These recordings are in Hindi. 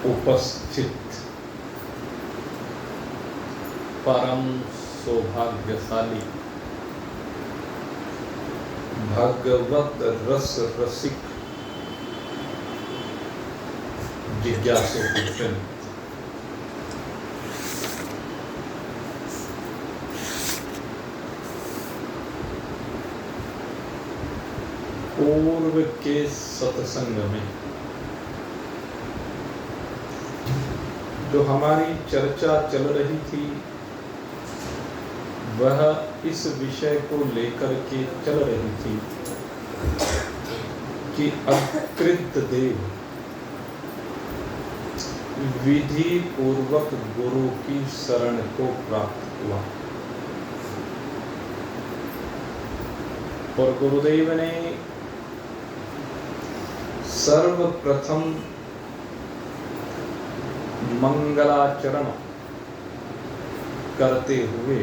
उपस्थित परम सौभाग्यशाली भगवत रस रसिक जिज्ञासु पुत्र, पूर्व के सत्संग में जो हमारी चर्चा चल रही थी वह इस विषय को लेकर के चल रही थी कि अकृत देव विधि पूर्वक गुरु की शरण को प्राप्त हुआ और गुरुदेव ने सर्वप्रथम मंगलाचरण करते हुए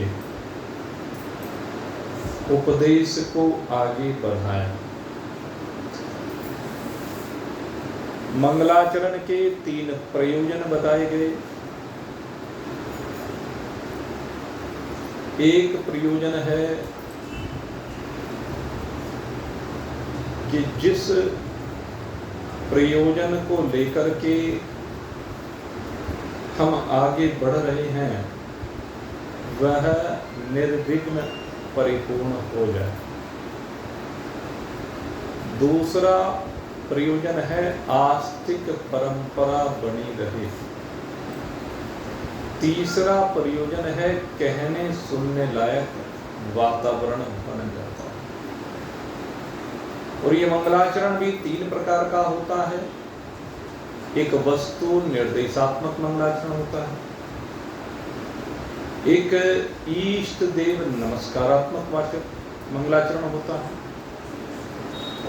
उपदेश को आगे बढ़ाया। मंगलाचरण के 3 प्रयोजन बताए गए। एक प्रयोजन है कि जिस प्रयोजन को लेकर के हम आगे बढ़ रहे हैं वह निर्विघ्न परिपूर्ण हो जाए। दूसरा प्रयोजन है आस्तिक परंपरा बनी रहे। तीसरा प्रयोजन है कहने सुनने लायक वातावरण बन जाता है। और ये मंगलाचरण भी 3 प्रकार का होता है। एक वस्तु निर्देशात्मक मंगलाचरण होता है, एक इष्ट देव नमस्कारात्मक वाचक मंगलाचरण होता है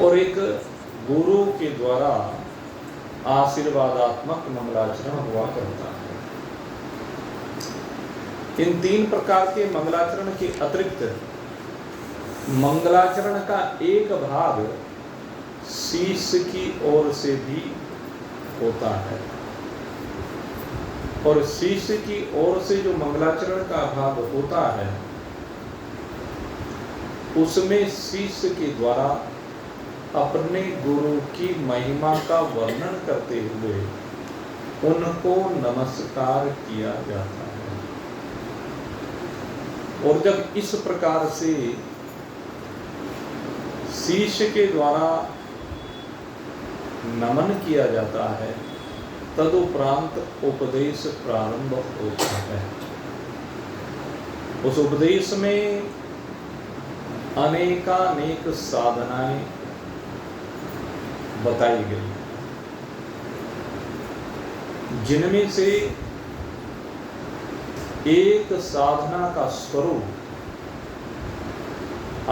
और एक गुरु के द्वारा आशीर्वादात्मक मंगलाचरण हुआ करता है। इन 3 प्रकार के मंगलाचरण के अतिरिक्त मंगलाचरण का एक भाग शीश की ओर से भी होता है और शीश की ओर से जो मंगलाचरण का भाग होता है उसमें शीश के द्वारा अपने गुरु की महिमा का वर्णन करते हुए उनको नमस्कार किया जाता है। और जब इस प्रकार से शीश के द्वारा नमन किया जाता है तदुपरांत उपदेश प्रारंभ होता है। उस उपदेश में अनेकानेक साधनाएं बताई गई जिनमें से एक साधना का स्वरूप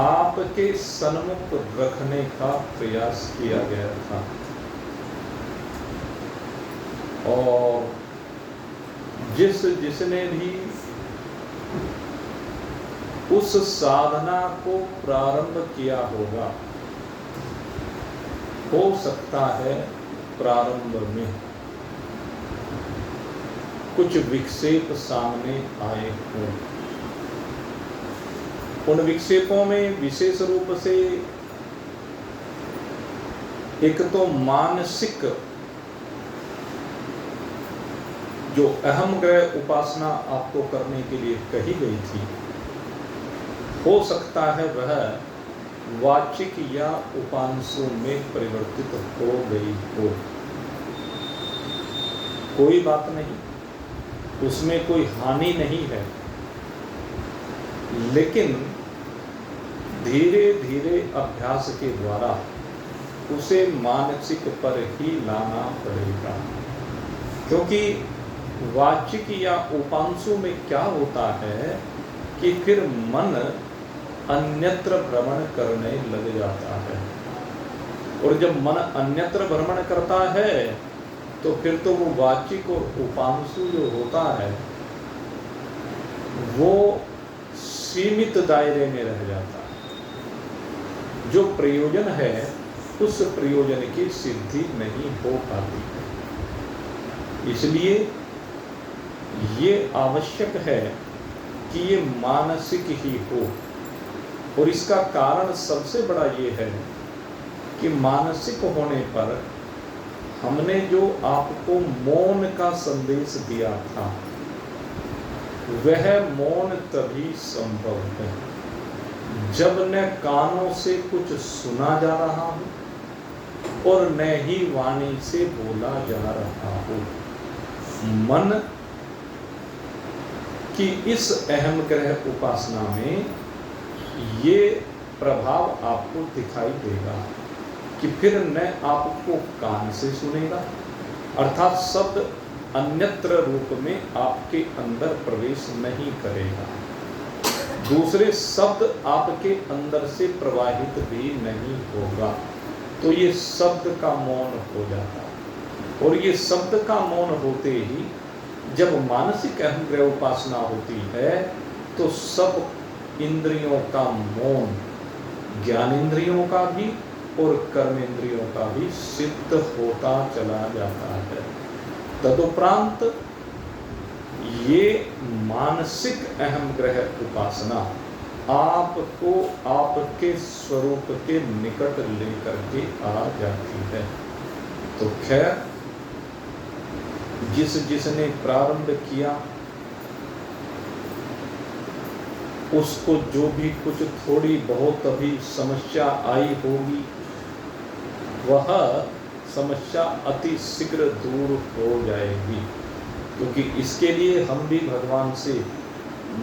आपके सन्मुख रखने का प्रयास किया गया था और जिसने भी उस साधना को प्रारंभ किया होगा हो सकता है प्रारंभ में कुछ विक्षेप सामने आए हों। उन विक्षेपों में विशेष रूप से एक तो मानसिक जो अहम ग्रह उपासना आपको करने के लिए कही गई थी हो सकता है वह वाचिक या उपांशों में परिवर्तित हो गई हो। कोई बात नहीं, उसमें कोई हानि नहीं है, लेकिन धीरे धीरे अभ्यास के द्वारा उसे मानसिक पर ही लाना पड़ेगा। क्योंकि वाचिक या उपांशु में क्या होता है कि फिर मन अन्यत्र भ्रमण करने लग जाता है और जब मन अन्यत्र भ्रमण करता है तो फिर तो वो वाचिक और उपांशु जो होता है वो सीमित दायरे में रह जाता है। जो प्रयोजन है उस प्रयोजन की सिद्धि नहीं हो पाती है। इसलिए ये आवश्यक है कि ये मानसिक ही हो। और इसका कारण सबसे बड़ा ये है कि मानसिक होने पर हमने जो आपको मौन का संदेश दिया था, वह मौन तभी संभव है जब न कानों से कुछ सुना जा रहा हो और न ही वाणी से बोला जा रहा हो। मन की इस अहम ग्रह उपासना में ये प्रभाव आपको दिखाई देगा कि फिर न आपको कान से सुनेगा, अर्थात शब्द अन्यत्र रूप में आपके अंदर प्रवेश नहीं करेगा, दूसरे शब्द आपके अंदर से प्रवाहित भी नहीं होगा। तो ये शब्द का मौन हो जाता है। और ये शब्द का मौन होते ही जब मानसिक अहम ग्रह उपासना होती है तो सब इंद्रियों का मौन, ज्ञानेंद्रियों का भी और कर्मेंद्रियों का भी सिद्ध होता चला जाता है। तदुपरांत ये मानसिक अहम ग्रह उपासना आपको आपके स्वरूप के निकट लेकर के आ जाती है। तो खैर, जिसने प्रारंभ किया उसको जो भी कुछ थोड़ी बहुत अभी समस्या आई होगी, वह समस्या अति शीघ्र दूर हो जाएगी, क्योंकि इसके लिए हम भी भगवान से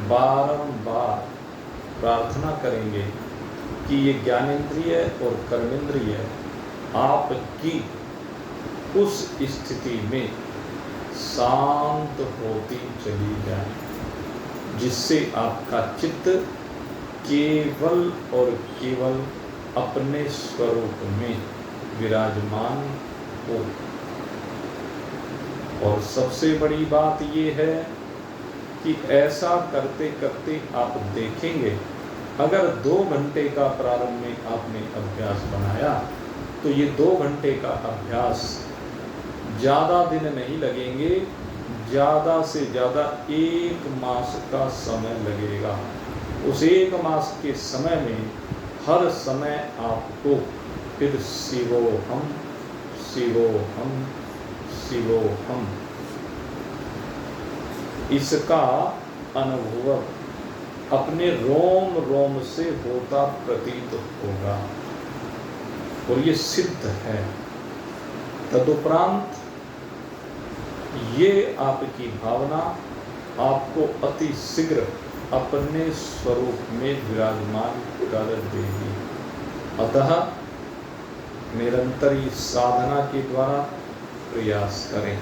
बारंबार प्रार्थना करेंगे कि ये ज्ञानेंद्रिय और कर्मेंद्रिय आपकी उस स्थिति में शांत होती चली जाए, जिससे आपका चित्त केवल और केवल अपने स्वरूप में विराजमान हो। और सबसे बड़ी बात ये है कि ऐसा करते करते आप देखेंगे, अगर 2 घंटे का प्रारंभ में आपने अभ्यास बनाया तो ये 2 घंटे का अभ्यास ज़्यादा दिन नहीं लगेंगे, ज़्यादा से ज़्यादा 1 मास का समय लगेगा। उस 1 मास के समय में हर समय आपको फिर शिवोहम शिवोहम शिवोहम इसका अनुभव अपने रोम रोम से होता प्रतीत होगा, और ये सिद्ध है। तदुपरांत ये आपकी भावना आपको अति शीघ्र अपने स्वरूप में विराजमान कर देगी। अतः निरंतर इस साधना के द्वारा प्रयास करें।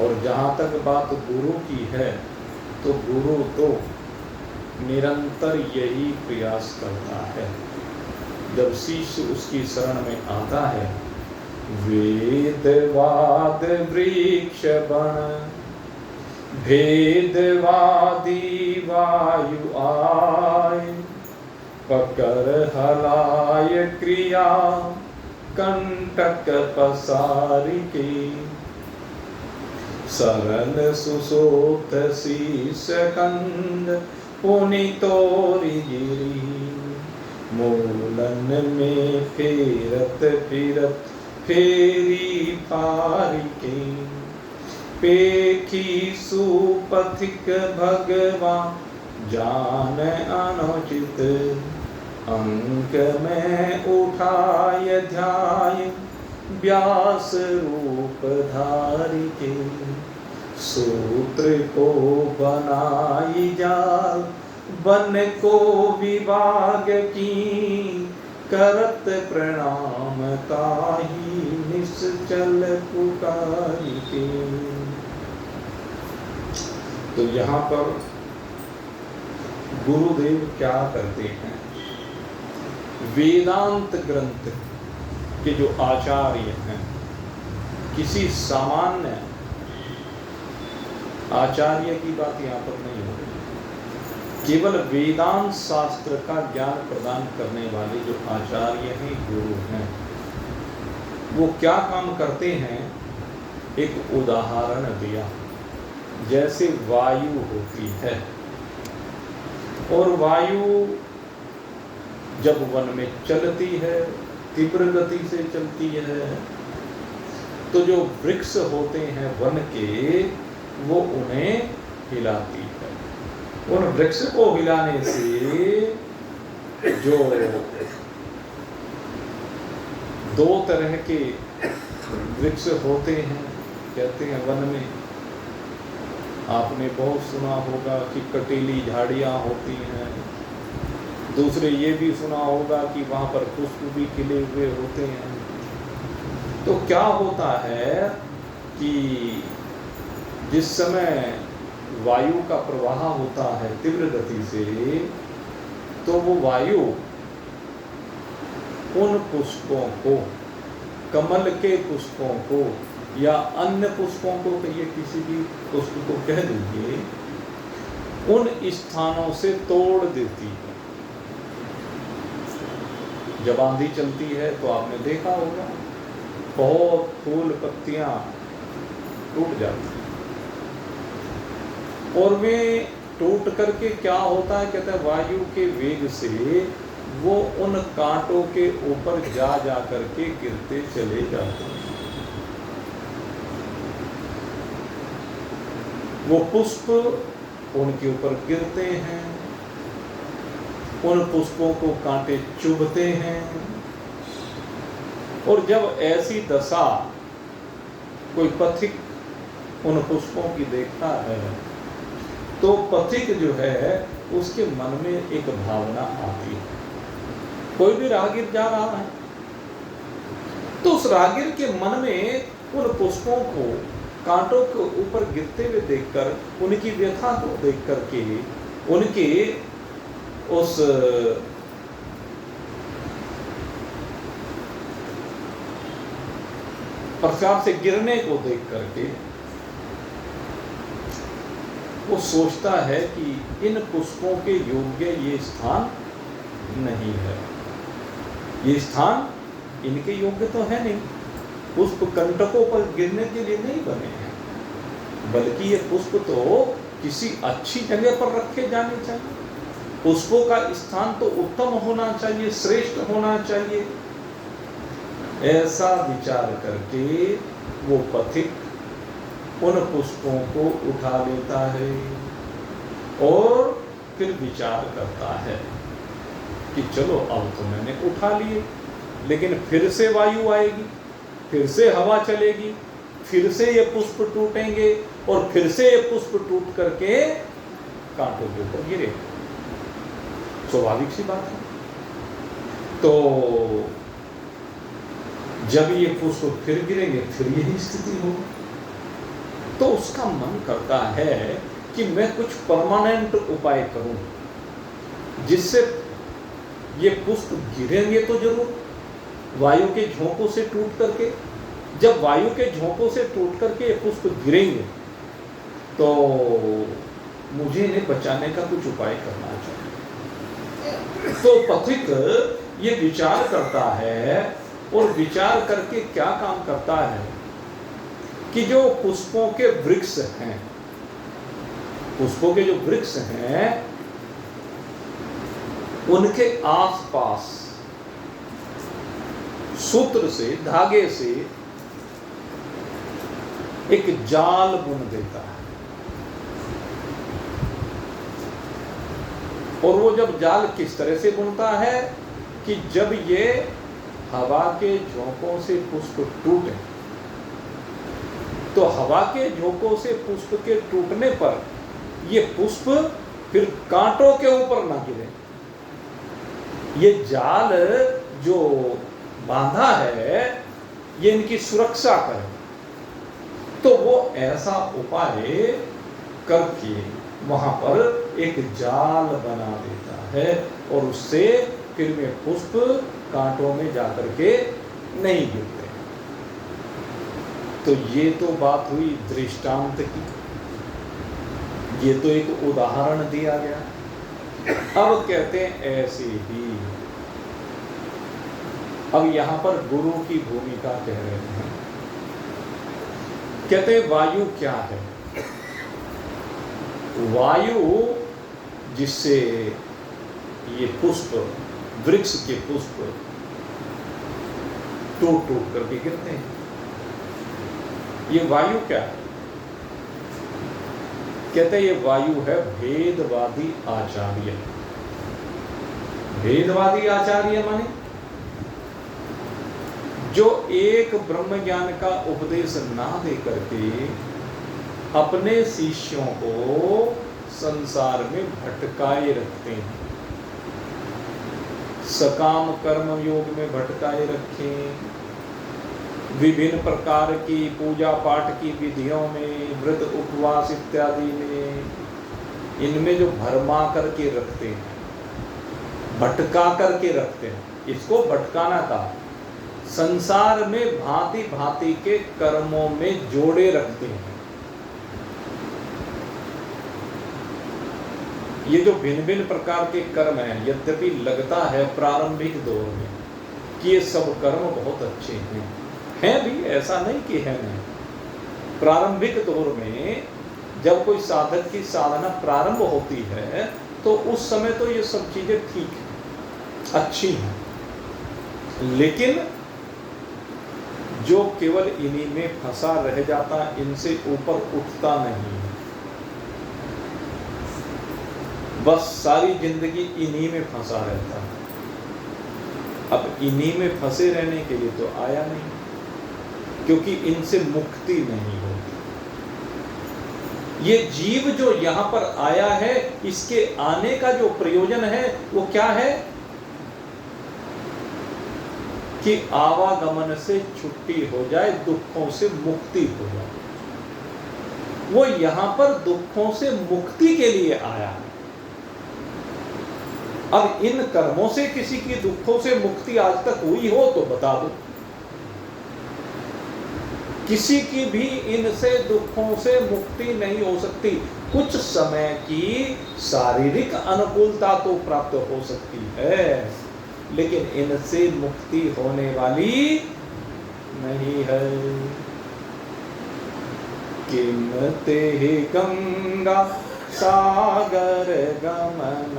और जहाँ तक बात गुरु की है, तो गुरु तो निरंतर यही प्रयास करता है। जब शिष्य उसकी शरण में आता है, वेदवाद वृक्ष बन भेदवादी वायु आय, पकर हलाय क्रिया कंटक पसारी के, सरल सुसोत शीश कंद पुनितोरी गिरी, मूलन में फेरत फिरत फेरी पारिके, पेखी सुपथिक भगवान जान अनुचित, अंक में उठाय ध्याय व्यास रूप धारी के, सूत्र को बनाई जाल बन को विभाग की, करत प्रणाम ताही निश्चल पुकारी के। तो यहाँ पर गुरुदेव क्या करते हैं, वेदांत ग्रंथ के जो आचार्य हैं, किसी सामान्य आचार्य की बात यहाँ पर नहीं हो रही, केवल वेदांत शास्त्र का ज्ञान प्रदान करने वाले जो आचार्य हैं, गुरु हैं, वो क्या काम करते हैं एक उदाहरण दिया, जैसे वायु होती है और वायु जब वन में चलती है, तीव्र गति से चलती है, तो जो वृक्ष होते हैं वन के, वो उन्हें हिलाती है। उन वृक्ष को हिलाने से जो दो तरह के वृक्ष होते हैं, कहते हैं वन में, आपने बहुत सुना होगा कि कटीली झाड़ियाँ होती हैं, दूसरे ये भी सुना होगा कि वहाँ पर पुष्प भी खिले हुए होते हैं। तो क्या होता है कि जिस समय वायु का प्रवाह होता है तीव्र गति से, तो वो वायु उन पुष्पों को, कमल के पुष्पों को या अन्य पुष्पों को, कहिए किसी भी पुष्प को कह दीजिए, उन स्थानों से तोड़ देती है। जब आंधी चलती है तो आपने देखा होगा बहुत फूल पत्तियां टूट जाती हैं, और वे टूट करके क्या होता है, कहते हैं वायु के वेग से वो उन कांटों के ऊपर जा करके गिरते चले जाते हैं। वो पुष्प उनके ऊपर गिरते हैं, उन पुष्पों को कांटे चुभते हैं, और जब ऐसी दशा कोई पथिक उन पुष्पों की देखता है, तो पथिक जो है उसके मन में एक भावना आती है। कोई भी राहगीर जा रहा है तो उस राहगीर के मन में उन पुष्पों को कांटों के ऊपर गिरते हुए देखकर, उनकी व्यथा को देख करके, उनके उस प्रकार से गिरने को देख करके वो सोचता है कि इन पुष्पों के योग्य ये स्थान नहीं है, ये स्थान इनके योग्य तो है नहीं, पुष्प कंटकों पर गिरने के लिए नहीं बने हैं, बल्कि ये पुष्प तो किसी अच्छी जगह पर रखे जाने चाहिए, पुष्पों का स्थान तो उत्तम होना चाहिए, श्रेष्ठ होना चाहिए। ऐसा विचार करके वो पथिक उन पुष्पों को उठा लेता है और फिर विचार करता है कि चलो अब तो मैंने उठा लिए, लेकिन फिर से वायु आएगी, फिर से हवा चलेगी, फिर से ये पुष्प टूटेंगे और फिर से ये पुष्प टूट करके कांटों के ऊपर गिरे। स्वाभाविक सी बात है। तो जब ये पुष्प फिर गिरेंगे फिर यही स्थिति होगी, तो उसका मन करता है कि मैं कुछ परमानेंट उपाय करूं जिससे ये पुष्प गिरेंगे तो जरूर वायु के झोंकों से टूट करके, जब वायु के झोंकों से टूट करके ये पुष्प गिरेंगे तो मुझे इन्हें बचाने का कुछ उपाय करना चाहिए। तो पथिक ये विचार करता है और विचार करके क्या काम करता है कि जो पुष्पों के वृक्ष हैं, पुष्पों के जो वृक्ष हैं उनके आसपास सूत्र से, धागे से एक जाल बुन देता है, और वो जब जाल किस तरह से बुनता है कि जब ये हवा के झोंकों से पुष्प टूटे तो हवा के झोंकों से पुष्प के टूटने पर ये पुष्प फिर कांटों के ऊपर ना गिरे। ये जाल जो बांधा है ये इनकी सुरक्षा करे, तो वो ऐसा उपाय करके वहां पर एक जाल बना देता है और उससे फिर में पुष्प कांटों में जाकर के नहीं गिरते। तो ये तो बात हुई दृष्टांत की, ये तो एक उदाहरण दिया गया। अब कहते हैं ऐसे ही, अब यहां पर गुरु की भूमिका कह रहे हैं कहते हैं वायु क्या है? वायु जिससे ये पुष्प, वृक्ष के पुष्प टूट टूट करके गिरते हैं, ये वायु क्या है? कहते हैं ये वायु है भेदवादी आचार्य। भेदवादी आचार्य माने जो एक ब्रह्म ज्ञान का उपदेश ना दे करके अपने शिष्यों को संसार में भटकाए रखते हैं। सकाम कर्म योग में भटकाए रखें, विभिन्न प्रकार की पूजा पाठ की विधियों में, व्रत उपवास इत्यादि में, इनमें जो भरमा करके रखते हैं, भटका करके रखते हैं, इसको भटकाना था। संसार में भांति भांति के कर्मों में जोड़े रखते हैं। ये जो भिन्न भिन्न प्रकार के कर्म हैं, यद्यपि लगता है प्रारंभिक दौर में कि ये सब कर्म बहुत अच्छे हैं भी, ऐसा नहीं कि है नहीं। प्रारंभिक दौर में जब कोई साधक की साधना प्रारंभ होती है तो उस समय तो ये सब चीजें ठीक है, अच्छी हैं, लेकिन जो केवल इन्हीं में फंसा रह जाता, इनसे ऊपर उठता नहीं, बस सारी जिंदगी इन्हीं में फंसा रहता है। अब इन्हीं में फंसे रहने के लिए तो आया नहीं, क्योंकि इनसे मुक्ति नहीं होती। ये जीव जो यहां पर आया है, इसके आने का जो प्रयोजन है वो क्या है कि आवागमन से छुट्टी हो जाए, दुखों से मुक्ति हो जाए। वो यहां पर दुखों से मुक्ति के लिए आया है। अब इन कर्मों से किसी की दुखों से मुक्ति आज तक हुई हो तो बता दो। किसी की भी इनसे दुखों से मुक्ति नहीं हो सकती। कुछ समय की शारीरिक अनुकूलता तो प्राप्त हो सकती है, लेकिन इनसे मुक्ति होने वाली नहीं है। किम ते गंगा सागर गमन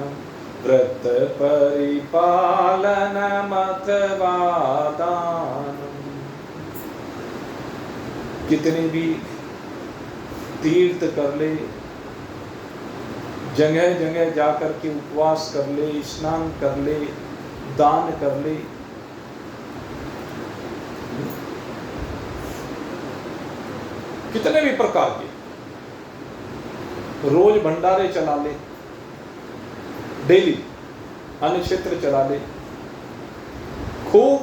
व्रत परिपालन अथवा दान। कितने भी तीर्थ कर ले, जगह जगह जाकर के उपवास कर ले, स्नान कर ले, दान कर ले, कितने भी प्रकार के, रोज भंडारे चला ले, डेली अन्न क्षेत्र चला ले, खूब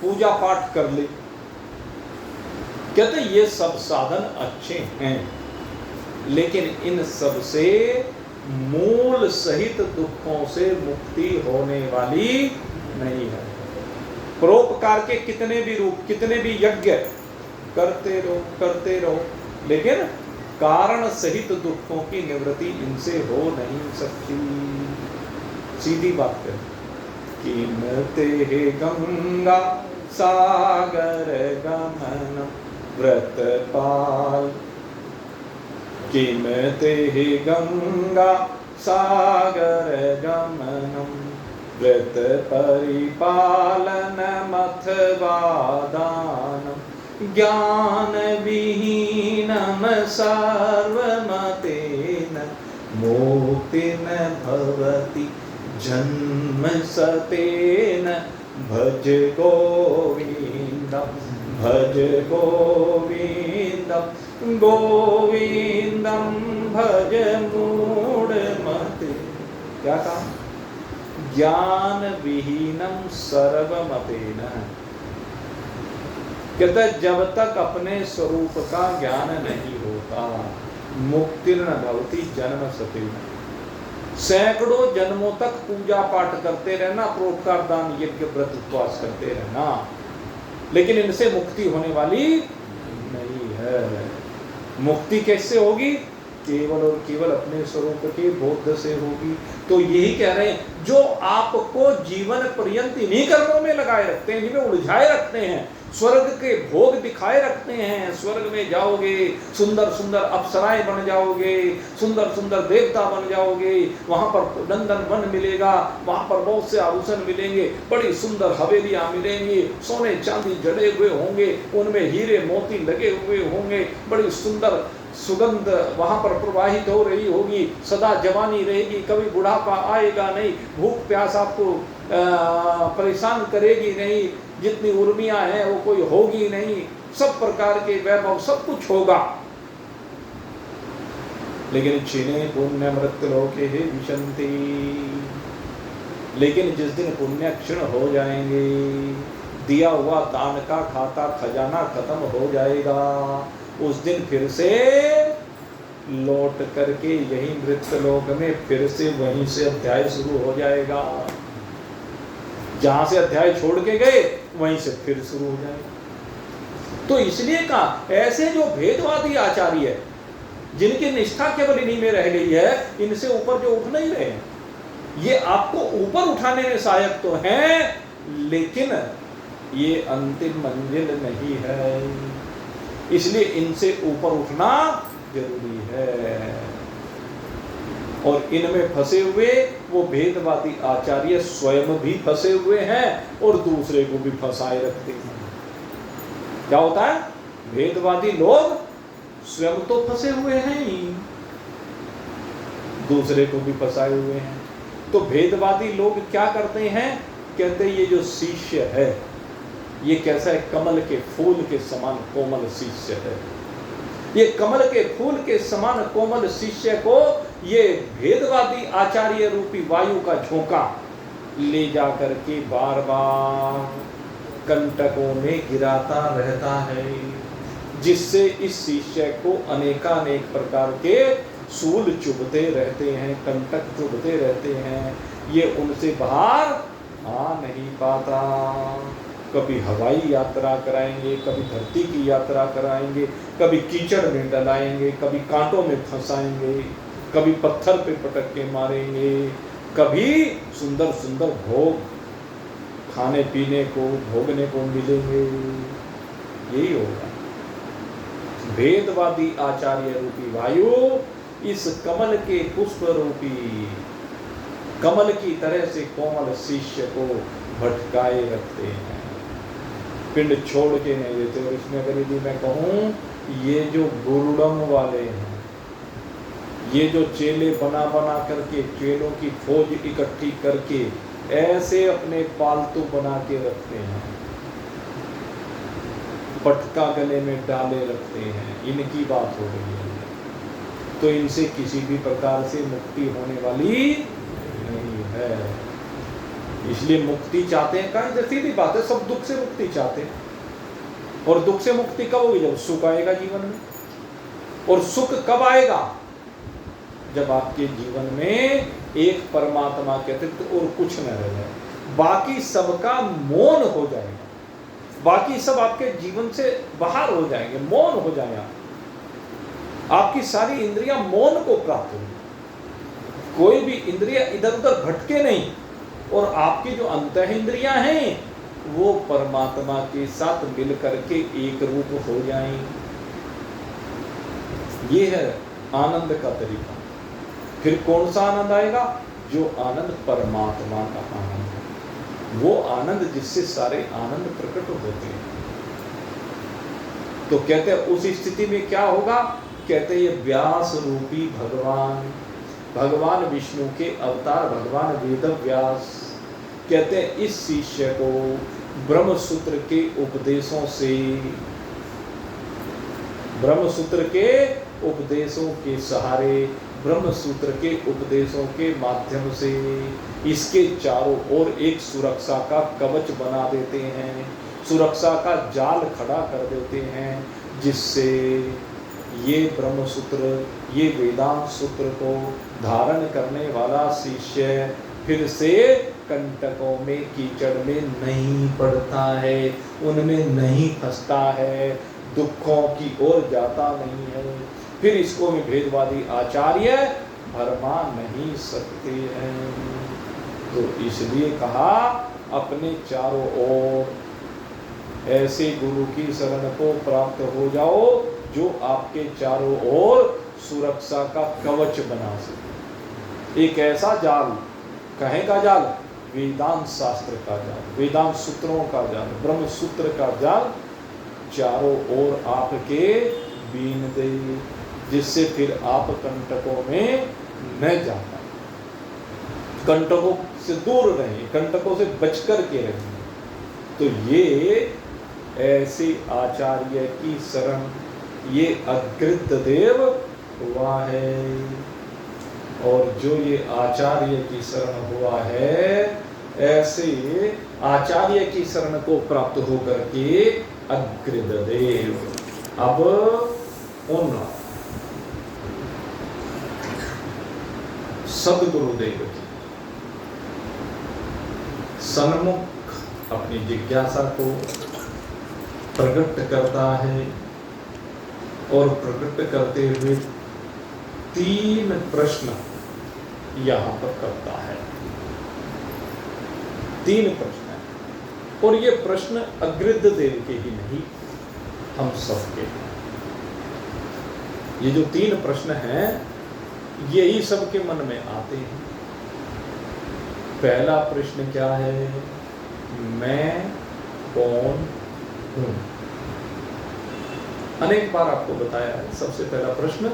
पूजा पाठ कर ले, कहते ये सब साधन अच्छे हैं, लेकिन इन सब से मूल सहित दुखों से मुक्ति होने वाली नहीं है। परोपकार के कितने भी रूप, कितने भी यज्ञ करते रहो, लेकिन कारण सहित दुखों की निवृत्ति इनसे हो नहीं सकती। सीधी बात है। किम ते गंगा सागर गमन व्रत पाल। किम ते गंगा सागर गमनम व्रत परिपालनम अथवा दानम। ज्ञान विहीनम सर्वमतेन मुक्ति न भवति जन्म सतेन। भज गोविंदम भज गोविंदम गोविंदम भज मूढ़मते। क्या कहा? ज्ञान विहीनम सर्वमतेन। कहता है जब तक अपने स्वरूप का ज्ञान नहीं होता मुक्ति न भवति जन्म सतेन। सैकड़ों जन्मों तक पूजा पाठ करते रहना, परोपकार दान यज्ञ व्रत उपवास करते रहना, लेकिन इनसे मुक्ति होने वाली नहीं है। मुक्ति कैसे होगी? केवल और केवल अपने स्वरूप के बोध से होगी। तो यही कह रहे हैं, जो आपको जीवन पर्यंत इन्हीं कर्मों में लगाए रखते हैं, इन्हीं में उलझाए रखते हैं, स्वर्ग के भोग दिखाए रखते हैं, स्वर्ग में जाओगे सुंदर सुंदर अप्सराएं बन जाओगे, सुंदर सुंदर देवता बन जाओगे, वहां पर नंदन वन मिलेगा, वहां पर बहुत से आभूषण मिलेंगे, बड़ी सुंदर हवेलियां मिलेंगी, सोने चांदी जड़े हुए होंगे, उनमें हीरे मोती लगे हुए होंगे, बड़ी सुंदर सुगंध वहां पर प्रवाहित हो रही होगी, सदा जवानी रहेगी, कभी बुढ़ापा आएगा नहीं, भूख प्यास आपको परेशान करेगी नहीं, जितनी उर्मियां हैं वो कोई होगी नहीं, सब प्रकार के वैभव सब कुछ होगा। लेकिन क्षीणे पुण्य मृत्यु लोके ही विशंति, लेकिन जिस दिन पुण्य क्षीण हो जाएंगे, दिया हुआ दान का खाता खजाना खत्म हो जाएगा, उस दिन फिर से लौट करके यही मृत्यु लोक में फिर से वहीं से अध्याय शुरू हो जाएगा। जहां से अध्याय छोड़ के गए वहीं से फिर शुरू हो जाएगा। तो इसलिए कहा ऐसे जो भेदवादी आचार्य है, जिनकी निष्ठा केवल इन्हीं में रह गई है, इनसे ऊपर जो उठ नहीं रहे, ये आपको ऊपर उठाने में सहायक तो हैं, लेकिन ये अंतिम मंजिल नहीं है, इसलिए इनसे ऊपर उठना जरूरी है। और इनमें फंसे हुए वो भेदवादी आचार्य स्वयं भी फंसे हुए हैं और दूसरे को भी फंसाए रखते हैं। क्या होता है, भेदवादी लोग स्वयं तो फंसे हुए हैं ही, दूसरे को भी फंसाए हुए हैं। तो भेदवादी लोग क्या करते हैं, कहते ये जो शिष्य है ये कैसा है, कमल के फूल के समान कोमल शिष्य है, ये कमल के फूल के समान कोमल शिष्य को ये भेदवादी आचार्य रूपी वायु का झोंका ले जा करके बार बार कंटकों में गिराता रहता है, जिससे इस शिष्य को अनेकानेक प्रकार के सूल चुभते रहते हैं, कंटक चुभते रहते हैं, ये उनसे बाहर आ नहीं पाता। कभी हवाई यात्रा कराएंगे, कभी धरती की यात्रा कराएंगे, कभी कीचड़ में डलाएंगे, कभी कांटों में फंसाएंगे, कभी पत्थर पे पटक के मारेंगे, कभी सुंदर सुंदर भोग खाने पीने को भोगने को मिलेंगे। यही होगा। भेदवादी आचार्य रूपी वायु इस कमल के पुष्प रूपी कमल की तरह से कोमल शिष्य को भटकाए रखते हैं, पिंड छोड़ के नहीं देते। और इसमें अगर यदि मैं कहूँ ये जो गुरुडम वाले हैं, ये जो चेले बना बना करके चेलों की फौज इकट्ठी करके ऐसे अपने पालतू बना के रखते हैं, पटका गले में डाले रखते हैं, इनकी बात हो रही है, तो इनसे किसी भी प्रकार से मुक्ति होने वाली नहीं है। इसलिए मुक्ति चाहते हैं, कहा सीधी बात है, सब दुख से मुक्ति चाहते हैं। और दुख से मुक्ति कब होगी, जब सुख आएगा जीवन में। और सुख कब आएगा, जब आपके जीवन में एक परमात्मा के अतिरिक्त और कुछ न रह जाए, बाकी सबका मौन हो जाएगा, बाकी सब आपके जीवन से बाहर हो जाएंगे, मौन हो जाएगा, आपकी सारी इंद्रियां मौन को प्राप्त होंगी, कोई भी इंद्रिया इधर उधर भटके नहीं, और आपकी जो अंतः इंद्रियां हैं वो परमात्मा के साथ मिल करके एक रूप हो जाएं। ये है आनंद का तरीका। फिर कौन सा आनंद आएगा, जो आनंद परमात्मा का आनंद है, वो आनंद जिससे सारे आनंद प्रकट होते हैं। तो कहते हैं उस स्थिति में क्या होगा, कहते हैं ये व्यास रूपी भगवान विष्णु के अवतार भगवान वेद व्यास, कहते हैं इस शिष्य को ब्रह्मसूत्र के उपदेशों से, ब्रह्मसूत्र के उपदेशों के सहारे, ब्रह्मसूत्र के उपदेशों के माध्यम से इसके चारों ओर एक सुरक्षा का कवच बना देते हैं, सुरक्षा का जाल खड़ा कर देते हैं, जिससे ये ब्रह्मसूत्र, ये वेदांत सूत्र को धारण करने वाला शिष्य फिर से कंटकों में, कीचड़ में नहीं पड़ता है, उनमें नहीं फंसता है, दुखों की ओर जाता नहीं है। फिर इसको भी भेदवादी आचार्य भरमा नहीं सकते हैं। तो इसलिए कहा अपने चारों ओर ऐसे गुरु की शरण को प्राप्त हो जाओ जो आपके चारों ओर सुरक्षा का कवच बना सके। एक ऐसा जाल, कहें का जाल, वेदांत शास्त्र का जाल, वेदांत सूत्रों का जाल, ब्रह्म सूत्र का जाल चारों ओर आपके बीन दे, जिससे फिर आप कंटकों में न जा पाए, कंटकों से दूर रहें, कंटकों से बचकर के रहें। तो ये ऐसे आचार्य की शरण, ये अग्रित देव हुआ है। और जो ये आचार्य की शरण हुआ है, ऐसे आचार्य की शरण को प्राप्त होकर के अग्रित देव अब उन सद्गुरुदेव की सन्मुख अपनी जिज्ञासा को प्रकट करता है और प्रकट करते हुए 3 प्रश्न यहां पर करता है। 3 प्रश्न है और ये प्रश्न अग्रिद देव के ही नहीं, हम सबके। ये जो 3 प्रश्न हैं यही सबके मन में आते हैं। पहला प्रश्न क्या है? मैं कौन हूं? अनेक बार आपको बताया है। सबसे पहला प्रश्न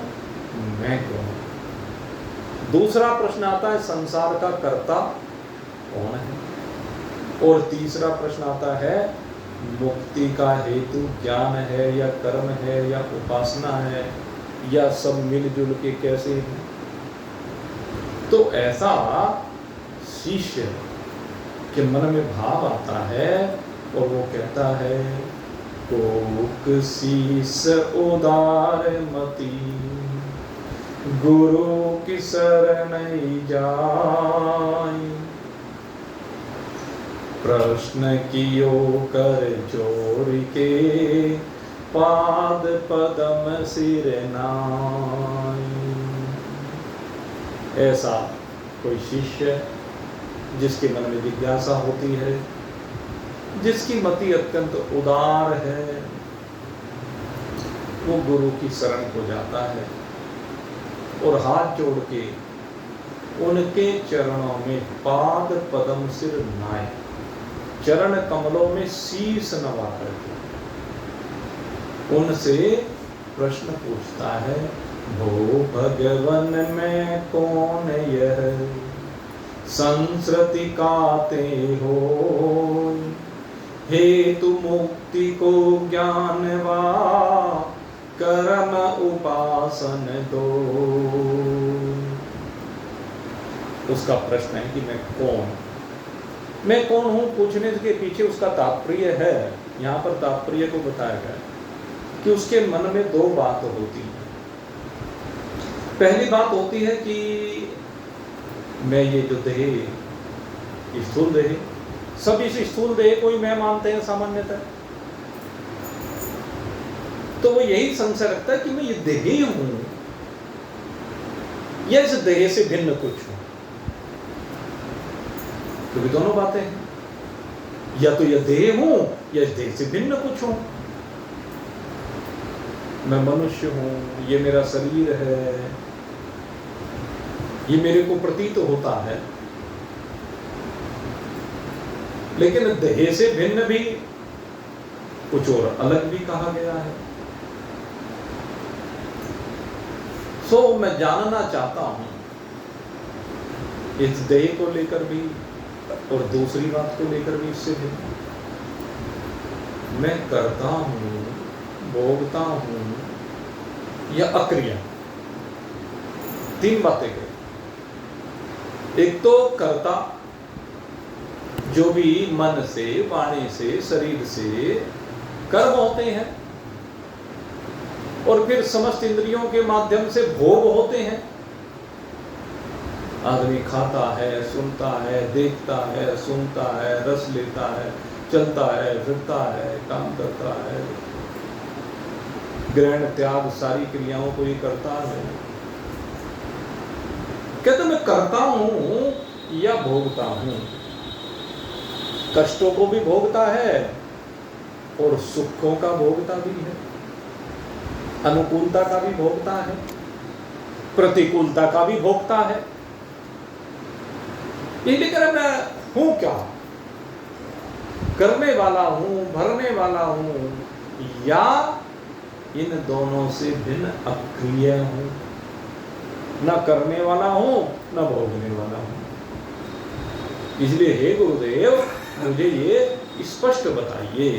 मैं कौन हूं। दूसरा प्रश्न आता है संसार का कर्ता कौन है, और तीसरा प्रश्न आता है मुक्ति का हेतु ज्ञान है या कर्म है या उपासना है या सब मिलजुल के कैसे है। तो ऐसा शिष्य के मन में भाव आता है और वो कहता है कोक शीस उदार मती गुरु की शरण जाई, प्रश्न कियो कर जोर के पाद पदम सिर नाई। ऐसा कोई शिष्य जिसके मन में जिज्ञासा होती है, जिसकी मति अत्यंत उदार है, वो गुरु की शरण को जाता है और हाथ जोड़ के उनके चरणों में पाद पदम सिर नाय, चरण कमलों में शीश नवा करके उनसे प्रश्न पूछता है भो भगवन में कौन यह संस्कृति काते हो, हेतु मुक्ति को ज्ञानवा कर्म उपासन दो। उसका प्रश्न है कि मैं कौन हूं पूछने के पीछे उसका तात्पर्य है। यहां पर तात्पर्य को बताया गया कि उसके मन में 2 बात होती है। पहली बात होती है कि मैं ये जो देह, स्थूल देह, सब इस स्थूल देह को ही मैं मानते हैं सामान्यतः, तो वो यही संशय रखता है कि मैं ये देह ही हूं या इस देह से भिन्न कुछ हूं। क्योंकि दोनों बातें हैं, या तो यह देह हूं या इस देह से भिन्न कुछ हूं। मैं मनुष्य हूं, ये मेरा शरीर है, ये मेरे को प्रतीत होता है, लेकिन देह से भिन्न भी कुछ और अलग भी कहा गया है। सो मैं जानना चाहता हूं इस देह को लेकर भी और दूसरी बात को लेकर भी इससे भी। मैं करता हूं, भोगता हूं या अक्रिया, 3 बातें करें। एक तो कर्ता, जो भी मन से, वाणी से, शरीर से कर्म होते हैं, और फिर समस्त इंद्रियों के माध्यम से भोग होते हैं। आदमी खाता है, सुनता है, देखता है, सुनता है, रस लेता है, चलता है, फिरता है, काम करता है, ग्रहण त्याग सारी क्रियाओं को ही करता है। कहते मैं करता हूं या भोगता हूं। कष्टों को भी भोगता है और सुखों का भोगता भी है, अनुकूलता का भी भोगता है, प्रतिकूलता का भी भोगता है। ये लेकर मैं हूं क्या? करने वाला हूं, भरने वाला हूं, या इन दोनों से भिन्न अक्रिय हूं? न करने वाला हूं, न भोगने वाला हूं। इसलिए हे गुरुदेव, मुझे ये स्पष्ट बताइए।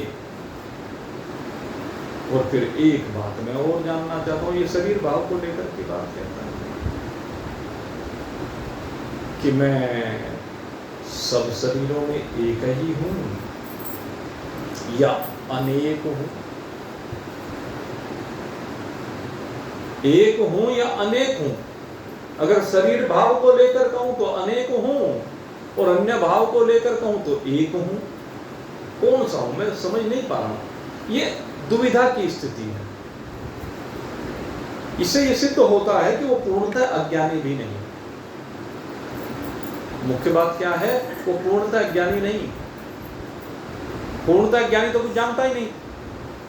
और फिर एक बात मैं और जानना चाहता हूं, ये शरीर भाव को लेकर की बात कहता है कि मैं सब शरीरों में एक ही हूं या अनेक हूं? एक हूं या अनेक हूं? अगर शरीर भाव को लेकर कहूं तो अनेक हूं, और अन्य भाव को लेकर कहूं तो एक हूं। कौन सा हूं? मैं समझ नहीं पा रहा हूं। ये दुविधा की स्थिति है। इससे यह सिद्ध होता है कि वो पूर्णतः अज्ञानी भी नहीं। मुख्य बात क्या है? वो पूर्णतः अज्ञानी नहीं। पूर्णतः ज्ञानी तो कुछ जानता ही नहीं।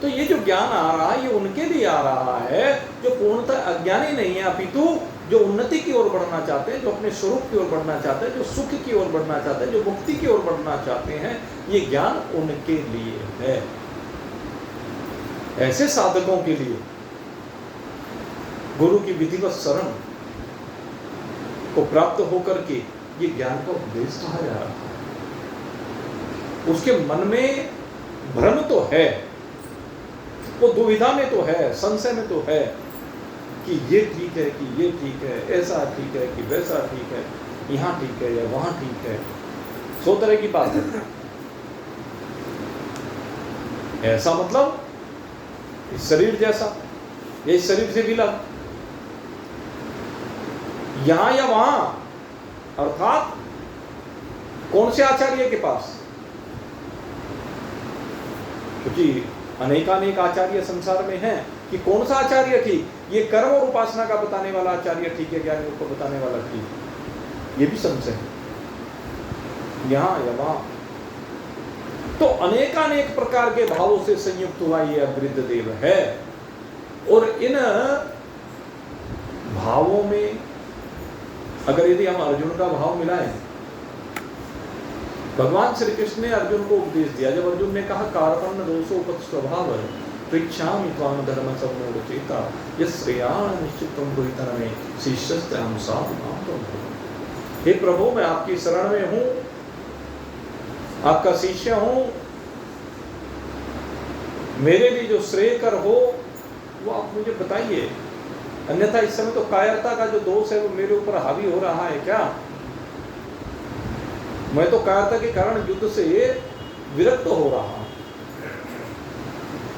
तो ये जो ज्ञान आ रहा है, ये उनके लिए आ रहा है जो पूर्णतः अज्ञानी नहीं है, अपितु जो उन्नति की ओर बढ़ना चाहते हैं, जो अपने स्वरूप की ओर बढ़ना चाहते हैं, जो सुख की ओर बढ़ना चाहते हैं, जो मुक्ति की ओर बढ़ना चाहते हैं। ये ज्ञान उनके लिए है। ऐसे साधकों के लिए गुरु की विधिवत शरण को प्राप्त होकर के ये ज्ञान का उपदेश कहा जा रहा है। उसके मन में भ्रम तो है, वो दुविधा में तो है, संशय में तो है कि ये ठीक है कि ये ठीक है, ऐसा ठीक है कि वैसा ठीक है, यहाँ ठीक है या वहां ठीक है। 100 तरह की बात है। ऐसा मतलब इस शरीर जैसा, ये इस शरीर से विलग, यहां या वहां, अर्थात कौन से आचार्य के पास? क्योंकि अनेकानेक आचार्य संसार में हैं कि कौन सा आचार्य ठीक? ये कर्म और उपासना का बताने वाला आचार्य ठीक है, ज्ञानियों को बताने वाला ठीक? ये भी संशय है, यहां या वहां। तो अनेकानेक प्रकार के भावों से संयुक्त हुआ ये वृद्ध देव है। और इन भावों में अगर यदि हम अर्जुन का भाव मिलाएं, भगवान श्री कृष्ण ने अर्जुन को उपदेश दिया। जब अर्जुन ने कहा कार्पण्य दोषोपत स्वभाव पृच्छामि त्वाम धर्म सम्मूढ़ चेता यश्रेयाण निश्चितम गुहितन में शिष्यस्ते हम साधु नाम तो। हे प्रभु, मैं आपकी शरण में हूं, आपका शिष्य हूं, मेरे लिए जो श्रेयकर हो वो आप मुझे बताइए। अन्यथा इस समय तो कायरता का जो दोष है वो मेरे ऊपर हावी हो रहा है क्या? मैं तो कायरता के कारण युद्ध से विरक्त हो रहा हूं।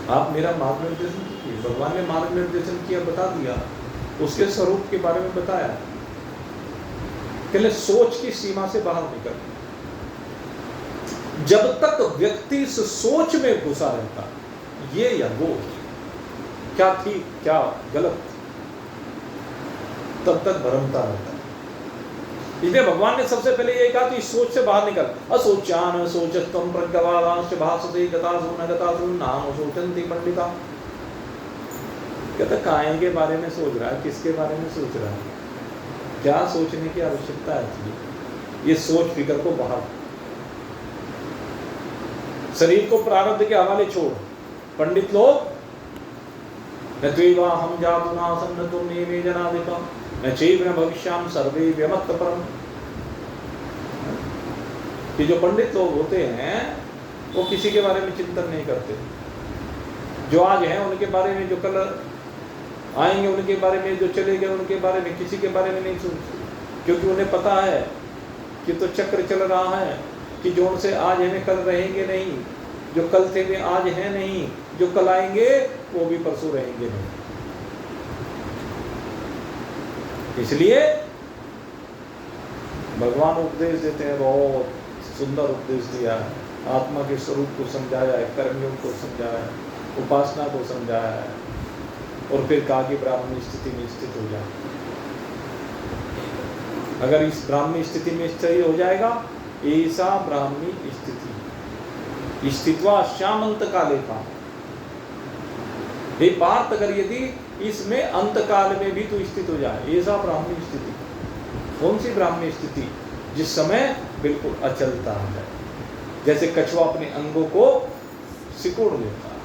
आप मेरा मार्गनिर्देशन कीजिए। भगवान ने मार्गनिर्देशन किया, बता दिया, उसके स्वरूप के बारे में बताया। कहले सोच की सीमा से बाहर निकल। जब तक व्यक्ति इस सोच में घुसा रहता, ये या वो, क्या ठीक क्या गलत, तब तक भ्रमता रहता है। इसलिए भगवान ने सबसे पहले ये कहा कि इस सोच से बाहर निकल। असोचान सोचत्वं प्रज्ञावादांश भासते गतासु न गतासु नाम सोचन्ति पंडिता। कहता काय के बारे में सोच रहा है, किसके बारे में सोच रहा है, क्या सोचने की आवश्यकता है? ये सोच फिकर को बाहर, शरीर को प्रारब्ध के हवाले छोड़। पंडित लोग न त्वेवा हम जातुना सन्नतो नेमे जनाधिपम न चैव न भविष्याम सर्वे व्यमत्त परम। कि जो पंडित लोग होते हैं वो किसी के बारे में चिंतन नहीं करते। जो आज हैं उनके बारे में, जो कल आएंगे उनके बारे में, जो चले गए उनके बारे में, किसी के बारे में नहीं सोचते। क्योंकि उन्हें पता है कि तो चक्र चल रहा है कि जो उनसे आज है कल रहेंगे नहीं, जो कल थे वे आज हैं नहीं, जो कल आएंगे वो भी परसों रहेंगे नहीं। इसलिए भगवान उपदेश देते हैं, बहुत सुंदर उपदेश दिया है। आत्मा के स्वरूप को समझाया है, कर्मियों को समझाया है, उपासना को समझाया है, और फिर कहा कि ब्राह्मणी स्थिति में स्थित हो जाए। अगर इस ब्राह्मणी स्थिति में स्थित हो जाएगा, ऐसा ब्राह्मणी स्थिति, स्थित्वा श्यामंत काले का। हे पार्थ, अगर यदि इसमें अंत काल में भी तू स्थित हो जाए, ऐसा ब्राह्मणी स्थिति। कौन सी ब्राह्मणी स्थिति? जिस समय बिल्कुल अचलता है, जैसे कछुआ अपने अंगों को सिकोड़ लेता है,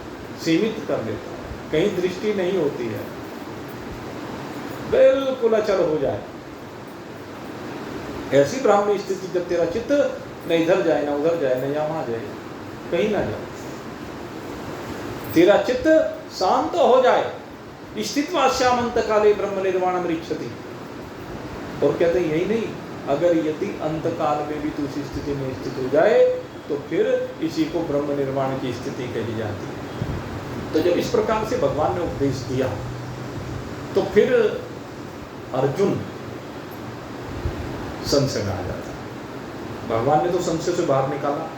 सीमित कर लेता है, कहीं दृष्टि नहीं होती है, बिल्कुल अचल हो जाए। ऐसी ब्राह्मणी स्थिति जब तेरा चित्त न इधर जाए, न उधर जाए, न यहाँ जाए, कहीं ना जाए, तेरा चित्त शांत हो जाए। स्थित्वा श्यामंत काले ब्रह्म निर्वाणम ऋक्षति। और कहते हैं यही नहीं, अगर यदि अंत काल में भी तू उसी स्थिति में स्थित हो जाए तो फिर इसी को ब्रह्म निर्वाण की स्थिति कही जाती है। तो जब इस प्रकार से भगवान ने उपदेश दिया तो फिर अर्जुन संशय में आ जाता है। भगवान ने तो संशय से बाहर निकाला,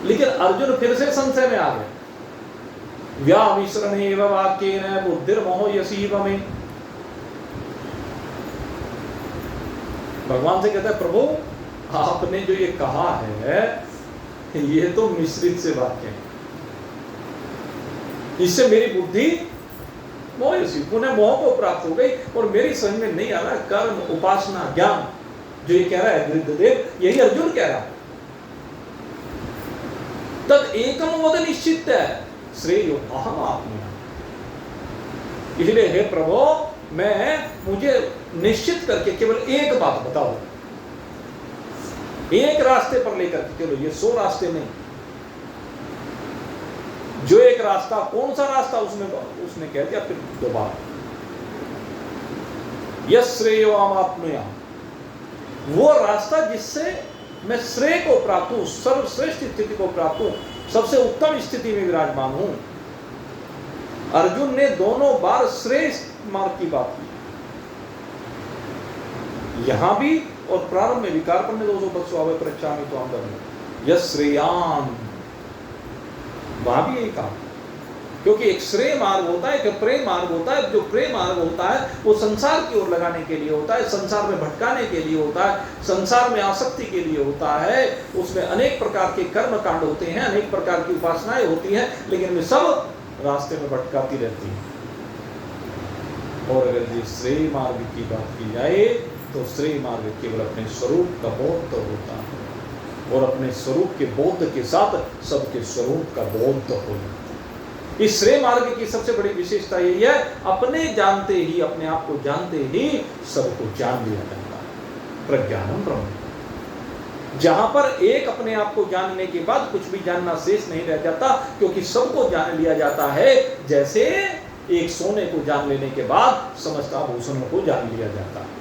लेकिन अर्जुन फिर से संशय में आ गए। व्यामिश्रणेव वाक्येन बुद्धिर्मोह यसीव में। भगवान से कहता है, प्रभु आपने जो ये कहा है ये तो मिश्रित से वाक्य है, इससे मेरी बुद्धि मोहसी पुनः मोह को प्राप्त हो गई और मेरी समझ में नहीं आ रहा कर्म, उपासना, ज्ञान जो ये कह रहा है गृद्धदेव, यही अर्जुन कह रहा है। तद एकम वद निश्चित है श्रेयो अहम आत्मा। इसलिए हे प्रभु, मुझे निश्चित करके केवल एक बात बताओ, एक रास्ते पर लेकर के चलो, ये 100 रास्ते नहीं। जो एक रास्ता, कौन सा रास्ता? उसने कह दिया फिर दोबारा, यस श्रेयो आत्मया, वो रास्ता जिससे मैं श्रेय को प्राप्त हूं, सर्वश्रेष्ठ स्थिति को प्राप्त हूं, सबसे उत्तम स्थिति में विराजमान हूं। अर्जुन ने दोनों बार श्रेष्ठ मार्ग की बात की, यहां भी और प्रारंभ में विकार पर 225 परीक्षा में तो अंदर में यस श्रेयान, वहां भी यही कहा। क्योंकि एक श्रेय मार्ग होता है, एक प्रेम मार्ग होता है। जो प्रेम मार्ग होता है वो संसार की ओर लगाने के लिए होता है, संसार में भटकाने के लिए होता है, संसार में आसक्ति के लिए होता है। उसमें अनेक प्रकार के कर्म कांड होते हैं, अनेक प्रकार की उपासनाएं होती हैं, लेकिन वे सब रास्ते में भटकाती रहती हैं। और अगर ये श्रेय मार्ग की बात की जाए तो श्रेय मार्ग केवल अपने स्वरूप का बोध होता है, और अपने स्वरूप के बोध के साथ सबके स्वरूप का बोध हो जाता है। इस श्रेय मार्ग की सबसे बड़ी विशेषता यही है, अपने जानते ही, अपने आप को जानते ही सबको जान लिया जाता है। प्रज्ञानम ब्रह्म, जहां पर एक अपने आप को जानने के बाद कुछ भी जानना शेष नहीं रह जाता, क्योंकि सबको जान लिया जाता है। जैसे एक सोने को जान लेने के बाद समस्त आभूषणों को जान लिया जाता है,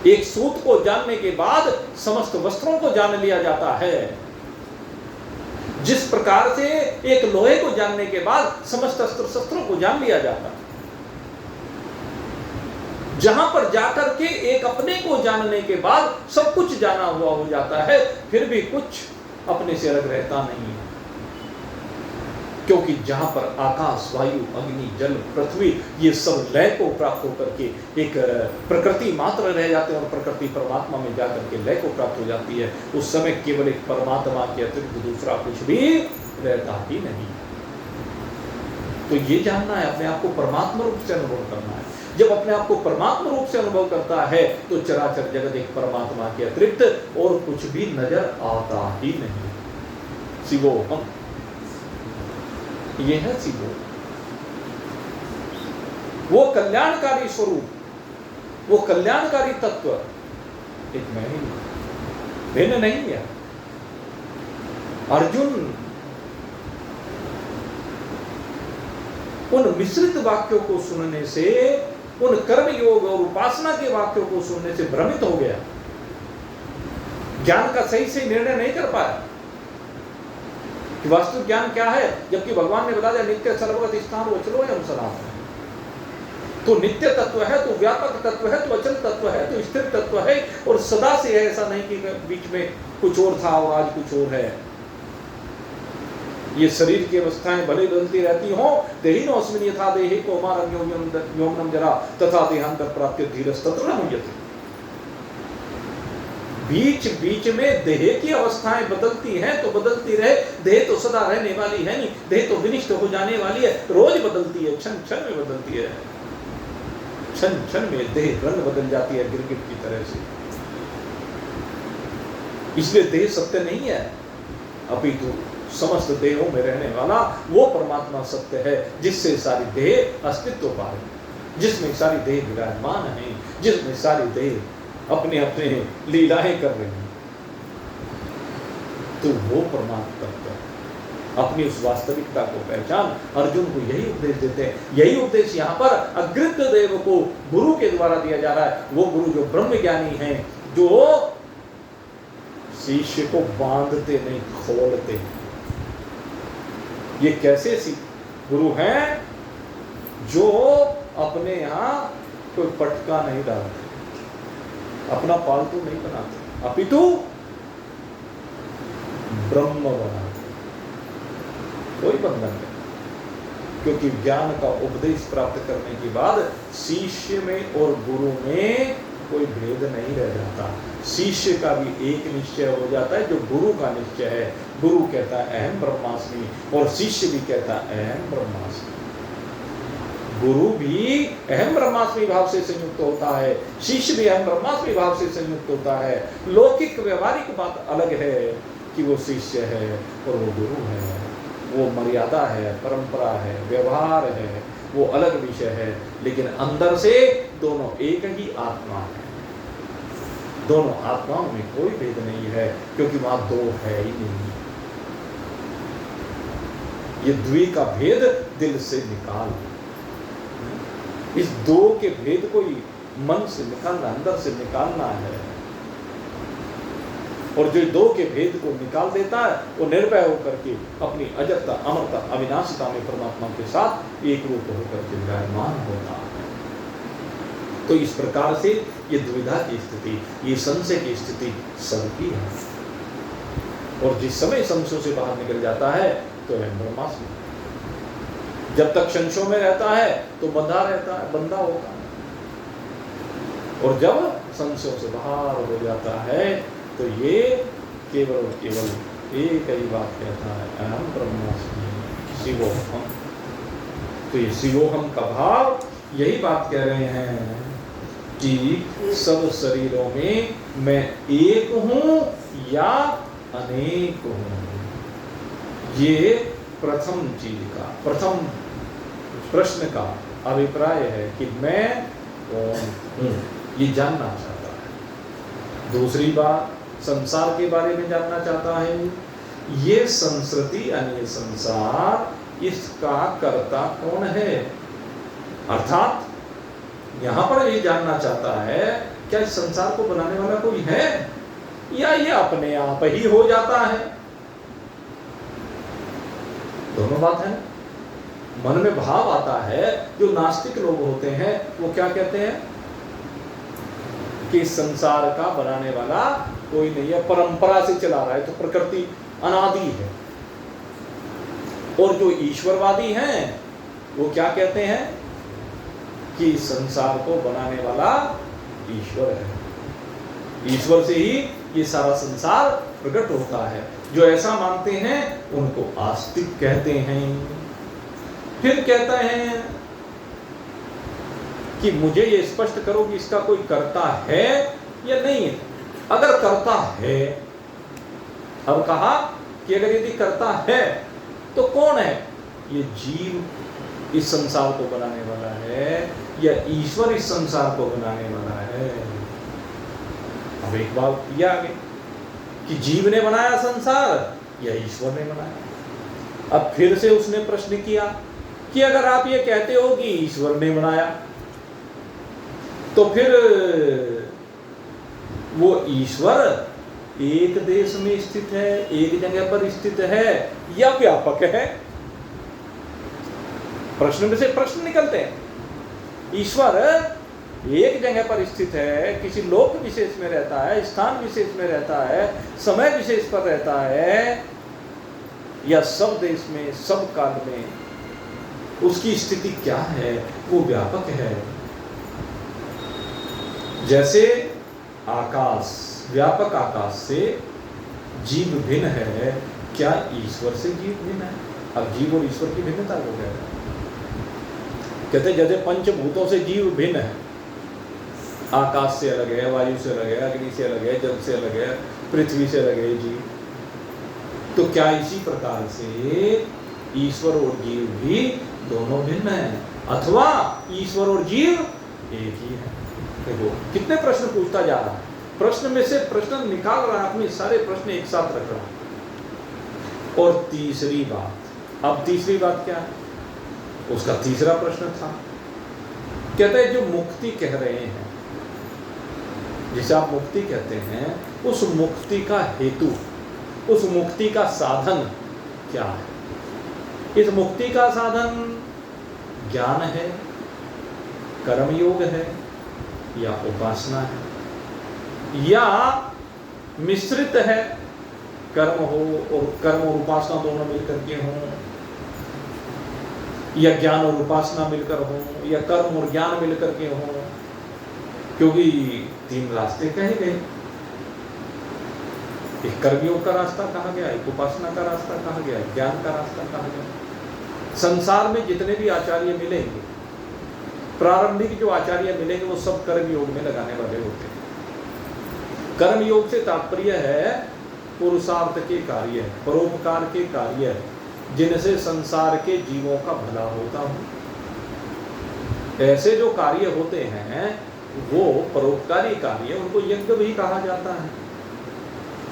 एक सूत को जानने के बाद समस्त वस्त्रों को जान लिया जाता है। जिस प्रकार से एक लोहे को जानने के बाद समस्त अस्त्र शस्त्रों को जान लिया जाता है, जहां पर जाकर के एक अपने को जानने के बाद सब कुछ जाना हुआ हो जाता है, फिर भी कुछ अपने से अलग रहता नहीं है। क्योंकि जहां पर आकाश, वायु, अग्नि, जल, पृथ्वी ये सब लय को प्राप्त होकर के एक प्रकृति मात्र रह जाते हैं और प्रकृति परमात्मा में जाकर के लय को प्राप्त हो जाती है, उस समय केवल एक परमात्मा के अतिरिक्त दूसरा कुछ भी रहता ही नहीं। तो ये जानना है, अपने आप को परमात्मा रूप से अनुभव करना है। जब अपने आप को परमात्मा रूप से अनुभव करता है तो चराचर जगत एक परमात्मा के अतिरिक्त और कुछ भी नजर आता ही नहीं। शिवोहम, ये है शिवो, वो कल्याणकारी स्वरूप, वो कल्याणकारी तत्व एक मैं ही भिन्न नहीं है। अर्जुन उन मिश्रित वाक्यों को सुनने से, उन कर्म योग और उपासना के वाक्यों को सुनने से भ्रमित हो गया, ज्ञान का सही से निर्णय नहीं कर पाया कि वास्तविक ज्ञान क्या है। जबकि भगवान ने बता दिया नित्य सर्वगत स्थान अचलो एवं सनातन। तो नित्य तत्व है, तो व्यापक तत्व है, तो अचल तत्व है, तो स्थिर तत्व है, और सदा से है। ऐसा नहीं कि बीच में कुछ और था और आज कुछ और है। ये शरीर की अवस्थाएं भले बदलती रहती हों, देहिनो अस्मिन् यथा देहि कौमारं यौवनं जरा तथा देहांतर प्राप्य धीरस्तत्र न मुह्यते। बीच बीच में देह की अवस्थाएं बदलती हैं तो बदलती रहे, देह तो सदा रहने वाली है नहीं, देह तो विनिष्ट हो जाने वाली है, रोज बदलती है, क्षण क्षण में बदलती है, क्षण क्षण में देह रंग बदल जाती है गिरगिट की तरह से। इसलिए देह सत्य नहीं है, अपितु समस्त देहों में रहने वाला वो परमात्मा सत्य है, जिससे सारी देह अस्तित्व पा रही, जिसमें सारी देह विराजमान है, जिसमें सारी देह अपने अपने लीलाएं कर रही हैं। तो वो परमात्मा तत्व है। अपनी उस वास्तविकता को पहचान, अर्जुन को यही उपदेश देते हैं। यही उपदेश यहाँ पर अग्रित देव को गुरु के द्वारा दिया जा रहा है। वो गुरु जो ब्रह्म ज्ञानी है, जो शिष्य को बांधते नहीं खोलते। ये कैसे गुरु हैं? जो अपने यहाँ कोई पटका नहीं डालते, अपना पालतू नहीं बनाते, अपितु ब्रह्म बनाते, कोई बंधन नहीं। क्योंकि ज्ञान का उपदेश प्राप्त करने के बाद शिष्य में और गुरु में कोई भेद नहीं रह जाता। शिष्य का भी एक निश्चय हो जाता है जो गुरु का निश्चय है। गुरु कहता है अहम ब्रह्मास्मि, और शिष्य भी कहता है अहम ब्रह्मास्मि। गुरु भी अहम ब्रह्मास्मि भाव से संयुक्त होता है, शिष्य भी अहम ब्रह्मास्मि भाव से संयुक्त होता है। लौकिक व्यवहारिक बात अलग है कि वो शिष्य है और वो गुरु है, वो मर्यादा है, परंपरा है, व्यवहार है, वो अलग विषय है। लेकिन अंदर से दोनों एक ही आत्मा है। दोनों आत्माओं में कोई भेद नहीं है, क्योंकि वहां दो है ही नहीं। ये द्वि का भेद दिल से निकाल, इस दो के भेद को ही मन से निकालना, अंदर से निकालना है। और जो दो के भेद को निकाल देता है, वो निर्भय होकर के अपनी अजरता, अमरता, अविनाशिता में परमात्मा के साथ एक रूप होकर के विराजमान होता है। तो इस प्रकार से ये दुविधा की स्थिति, ये संशय की स्थिति सबकी है। और जिस समय संशयों से बाहर निकल जाता है तो अहम ब्रह्मास्मि। जब तक संशयों में रहता है तो बंधा रहता है, बंधा होता है। और जब संशयों से बाहर हो जाता है तो ये केवल और केवल एक ही बात कहता है, अहम ब्रह्मास्मि शिवोहम। तो ये शिवोहम का भाव यही बात कह रहे हैं कि सब शरीरों में मैं एक हूं या अनेक हूं। ये प्रथम चीज का, प्रथम प्रश्न का अभिप्राय है कि मैं कौन हूं, ये जानना चाहता है। दूसरी बात, संसार के बारे में जानना चाहता है। ये संस्कृति यानी संसार, इसका कर्ता कौन है? अर्थात यहां पर ये जानना चाहता है, क्या इस संसार को बनाने वाला कोई है या ये अपने आप ही हो जाता है? दोनों बात है। मन में भाव आता है, जो नास्तिक लोग होते हैं वो क्या कहते हैं कि संसार का बनाने वाला कोई नहीं है, परंपरा से चला रहा है, तो प्रकृति अनादि है। और जो ईश्वरवादी हैं वो क्या कहते हैं कि संसार को बनाने वाला ईश्वर है, ईश्वर से ही ये सारा संसार प्रकट होता है। जो ऐसा मानते हैं उनको आस्तिक कहते हैं। फिर कहते हैं कि मुझे ये स्पष्ट करो कि इसका कोई कर्ता है या नहीं है। अगर कर्ता है, अब कहा कि अगर यदि कर्ता है तो कौन है? ये जीव इस संसार को बनाने वाला है या ईश्वर इस संसार को बनाने वाला है? अब एक बात किया आगे कि जीव ने बनाया संसार या ईश्वर ने बनाया। अब फिर से उसने प्रश्न किया कि अगर आप ये कहते हो कि ईश्वर ने बनाया, तो फिर वो ईश्वर एक देश में स्थित है, एक जगह पर स्थित है या व्यापक है? प्रश्न में से प्रश्न निकलते हैं। ईश्वर एक जगह पर स्थित है, किसी लोक विशेष में रहता है, स्थान विशेष में रहता है, समय विशेष पर रहता है, या सब देश में, सब काल में उसकी स्थिति क्या है? वो व्यापक है। जैसे आकाश, व्यापक आकाश से जीव भिन्न है, क्या ईश्वर से जीव भिन्न है? अब जीव और ईश्वर की भिन्नता को कह रहे हैं। कहते जैसे पंचभूतों से जीव भिन्न है, आकाश से अलग है, वायु से अलग है, अग्नि से अलग है, जल से अलग है, पृथ्वी से अलग है जीव, तो क्या इसी प्रकार से ईश्वर और जीव भी दोनों भिन्न है, अथवा ईश्वर और जीव एक ही है? देखो कितने प्रश्न पूछता जा रहा है, प्रश्न में से प्रश्न निकाल रहा है, अपने सारे प्रश्न एक साथ रख रहा है। और तीसरी बात, अब तीसरी बात क्या है? उसका तीसरा प्रश्न था, कहते हैं जो मुक्ति कह रहे हैं, जिसे आप मुक्ति कहते हैं, उस मुक्ति का हेतु, उस मुक्ति का साधन क्या है? इस मुक्ति का साधन ज्ञान है, कर्मयोग है, या उपासना है, या मिश्रित है, कर्म हो और कर्म और उपासना दोनों मिलकर के हों, या ज्ञान और उपासना मिलकर हो, या कर्म और ज्ञान मिलकर के हो, क्योंकि तीन रास्ते कहे गए, एक कर्मयोग का रास्ता कहा गया, एक उपासना का रास्ता कहा गया, ज्ञान का रास्ता कहा गया। संसार में जितने भी आचार्य मिलेंगे, प्रारंभिक जो आचार्य मिलेंगे, वो सब कर्मयोग में लगाने वाले होते हैं। कर्मयोग से तात्पर्य है पुरुषार्थ के कार्य, परोपकार के कार्य, जिनसे संसार के जीवों का भला होता हो। ऐसे जो कार्य होते हैं वो परोपकारी कार्य, उनको यज्ञ भी कहा जाता है,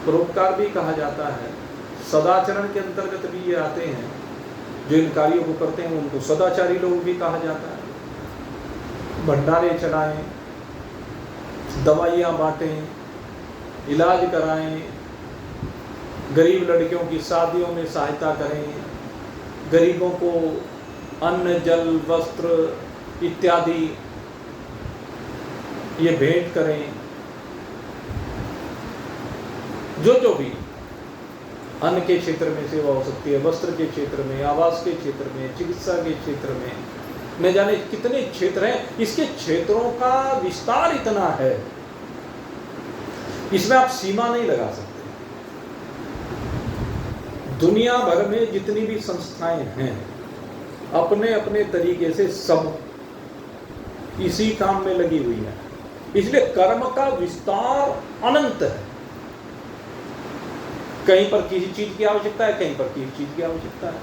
परोपकार भी कहा जाता है। सदाचरण के अंतर्गत भी ये आते हैं, जो इन कार्यों को करते हैं उनको सदाचारी लोग भी कहा जाता है। भंडारे चढ़ाएं, दवाइयाँ बांटें, इलाज कराएं, गरीब लड़कियों की शादियों में सहायता करें, गरीबों को अन्न जल वस्त्र इत्यादि ये भेंट करें। जो भी अन्न के क्षेत्र में सेवा हो सकती है, वस्त्र के क्षेत्र में, आवास के क्षेत्र में, चिकित्सा के क्षेत्र में, न जाने कितने क्षेत्र हैं। इसके क्षेत्रों का विस्तार इतना है, इसमें आप सीमा नहीं लगा सकते। दुनिया भर में जितनी भी संस्थाएं हैं, अपने अपने तरीके से सब इसी काम में लगी हुई है। इसलिए कर्म का विस्तार अनंत है। कहीं पर किसी चीज की आवश्यकता है, कहीं पर किसी चीज की आवश्यकता है।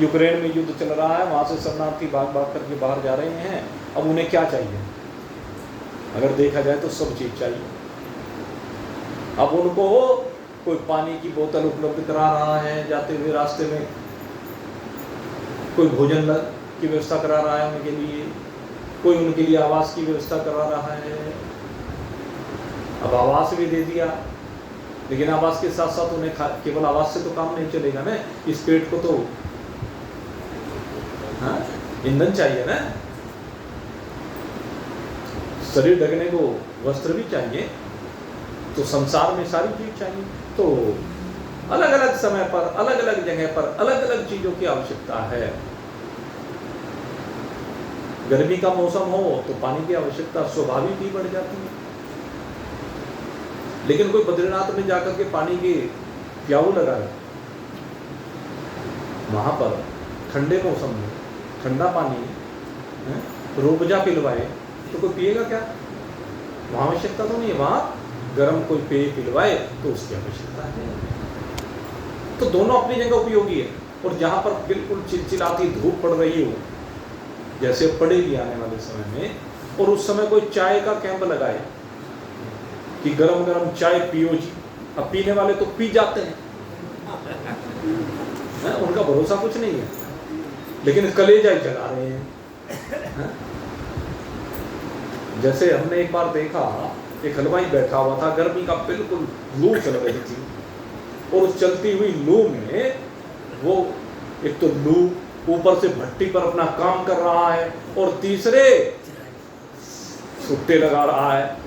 यूक्रेन में युद्ध चल रहा है, वहां से शरणार्थी भाग भाग करके बाहर जा रहे हैं। अब उन्हें क्या चाहिए? अगर देखा जाए तो सब चीज चाहिए। अब उनको कोई पानी की बोतल उपलब्ध करा रहा है, जाते हुए रास्ते में कोई भोजन की व्यवस्था करा रहा है उनके लिए, कोई उनके लिए आवास की व्यवस्था करा रहा है। अब आवास भी दे दिया, लेकिन आवास के साथ साथ उन्हें केवल आवास से तो काम नहीं चलेगा ना। इस पेट को तो ईंधन चाहिए ना, शरीर ढकने को वस्त्र भी चाहिए, तो संसार में सारी चीज चाहिए। तो अलग अलग समय पर, अलग अलग जगह पर अलग अलग चीजों की आवश्यकता है। गर्मी का मौसम हो तो पानी की आवश्यकता स्वाभाविक ही बढ़ जाती है। लेकिन कोई बद्रीनाथ में जाकर के पानी के प्याऊ लगाए, वहां पर ठंडे मौसम में ठंडा पानी रूबजा पिलवाए तो कोई पिएगा क्या? वहां आवश्यकता तो नहीं है। वहां गर्म कोई पेय पिलवाए तो उसकी आवश्यकता है। तो दोनों अपनी जगह उपयोगी है। और जहां पर बिल्कुल चिलचिलाती धूप पड़ रही हो, जैसे पड़ेगी आने वाले समय में, और उस समय कोई चाय का कैंप लगाए कि गरम गरम चाय पियो जी। अब पीने वाले तो पी जाते हैं, उनका भरोसा कुछ नहीं है, लेकिन कलेजा ही जला रहे हैं। जैसे हमने एक बार देखा, एक हलवाई बैठा हुआ था, गर्मी का बिल्कुल लू चल रही थी, और उस चलती हुई लू में वो एक तो लू ऊपर से भट्टी पर अपना काम कर रहा है, और तीसरे सुट्टे लगा रहा है।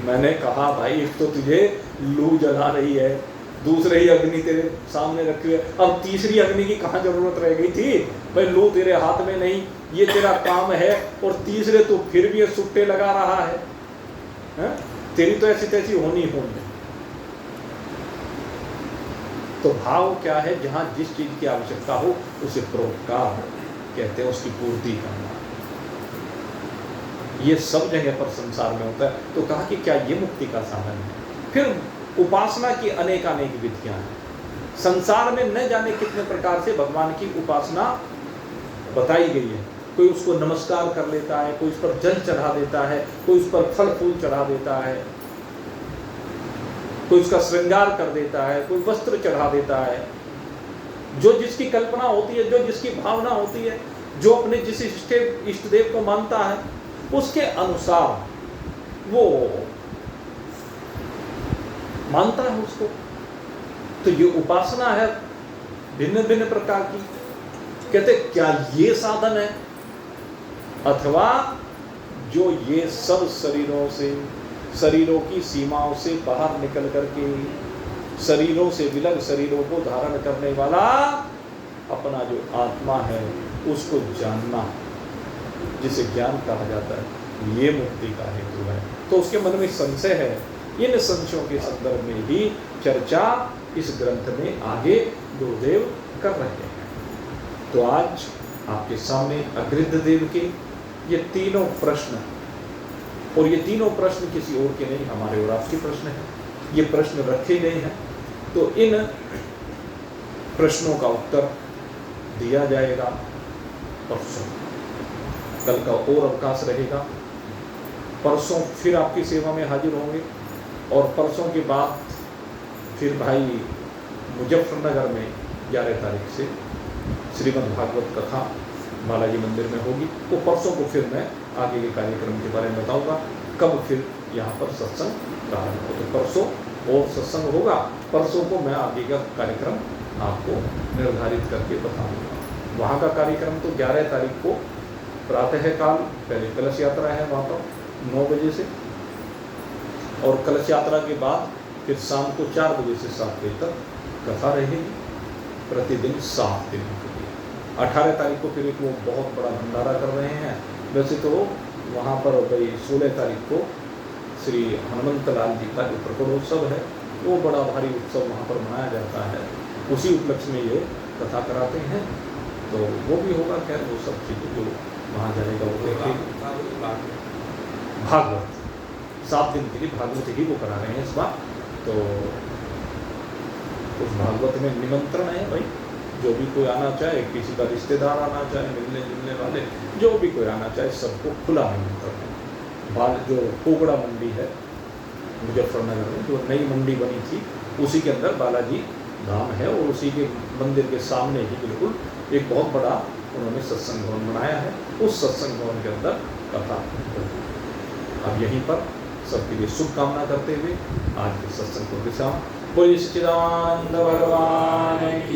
मैंने कहा भाई, एक तो तुझे लू जला रही है, दूसरे ही अग्नि तेरे सामने रखी है, अब तीसरी अग्नि की कहाँ जरूरत रह गई थी? भाई लू तेरे हाथ में नहीं, ये तेरा काम है, और तीसरे तो फिर भी ये सुट्टे लगा रहा है। है? तेरी तो ऐसी तैसी होनी होनी। तो भाव क्या है? जहाँ जिस चीज की आवश्यकता हो उसे परोपकार कहते हैं, उसकी पूर्ति करना। ये सब जगह पर संसार में होता है। तो कहा कि क्या ये मुक्ति का साधन है? फिर उपासना की अनेक विधियां हैं। संसार में न जाने कितने प्रकार से भगवान की उपासना बताई गई है। कोई उसको नमस्कार कर लेता है, कोई उस पर जल चढ़ा देता है, कोई उस पर फल फूल चढ़ा देता है, कोई उसका श्रृंगार कर देता है, कोई वस्त्र चढ़ा देता है। जो जिसकी कल्पना होती है, जो जिसकी भावना होती है, जो अपने जिस इष्ट देव को मानता है, उसके अनुसार वो मानता है उसको। तो ये उपासना है भिन्न भिन्न प्रकार की। कहते क्या ये साधन है? अथवा जो ये सब शरीरों की सीमाओं से बाहर निकल करके शरीरों से विलग शरीरों को धारण करने वाला अपना जो आत्मा है उसको जानना, जिसे ज्ञान कहा जाता है, ये मुक्ति का हेतु है। तो उसके मन में संशय है। इन संशयों के संदर्भ में ही चर्चा इस ग्रंथ में आगे गुरुदेव कर रहे हैं। तो आज आपके सामने अग्रिध देव के ये तीनों प्रश्न, और ये तीनों प्रश्न किसी और के नहीं, हमारे और आपके प्रश्न हैं। ये प्रश्न रखे गए हैं, तो इन प्रश्नों का उत्तर दिया जाएगा परसों। कल का और अवकाश रहेगा, परसों फिर आपकी सेवा में हाजिर होंगे। और परसों के बाद फिर भाई मुजफ्फरनगर में 11 तारीख से श्रीमद् भागवत कथा बालाजी मंदिर में होगी। तो परसों को फिर मैं आगे के कार्यक्रम के बारे में बताऊंगा, कब फिर यहाँ पर सत्संग प्रारंभ हो। तो परसों और सत्संग होगा, परसों को मैं आगे का कार्यक्रम आपको निर्धारित करके बताऊंगा। वहाँ का कार्यक्रम तो 11 तारीख को प्रातः काल पहले कलश यात्रा है वहाँ पर 9 बजे से, और कलश यात्रा के बाद फिर शाम को 4 बजे से 7 बजे तक कथा रहेगी, प्रतिदिन 7 दिन के लिए। 18 तारीख को फिर एक वो बहुत बड़ा भंडारा कर रहे हैं। वैसे तो वहाँ पर भाई 16 तारीख को श्री हनुमंत लाल जी का जो प्रकटोत्सव है, वो बड़ा भारी उत्सव वहाँ पर मनाया जाता है। उसी उपलक्ष्य में ये कथा कराते हैं, तो वो भी होगा। खैर वो सब चीज़ें जो वहाँ जाएगा वो देखेगा। भागवत 7 दिन के लिए भागवत ही वो करा रहे हैं इस बार। तो उस भागवत में निमंत्रण है भाई, जो भी कोई आना चाहे, किसी का रिश्तेदार आना चाहे, मिलने जुलने वाले जो भी कोई आना चाहे, सबको खुला निमंत्रण है। जो कोगड़ा मंडी है मुजफ्फरनगर में, जो नई मंडी बनी थी, उसी के अंदर बालाजी धाम है, और उसी के मंदिर के सामने ही बिल्कुल एक बहुत बड़ा उन्होंने सत्संग भवन बनाया है। उस सत्संग भवन के अंदर कथा अब यहीं पर सबके लिए शुभकामना करते हुए आज के सत्संग को विश्राम। बोलिए सच्चिदानंद भगवान की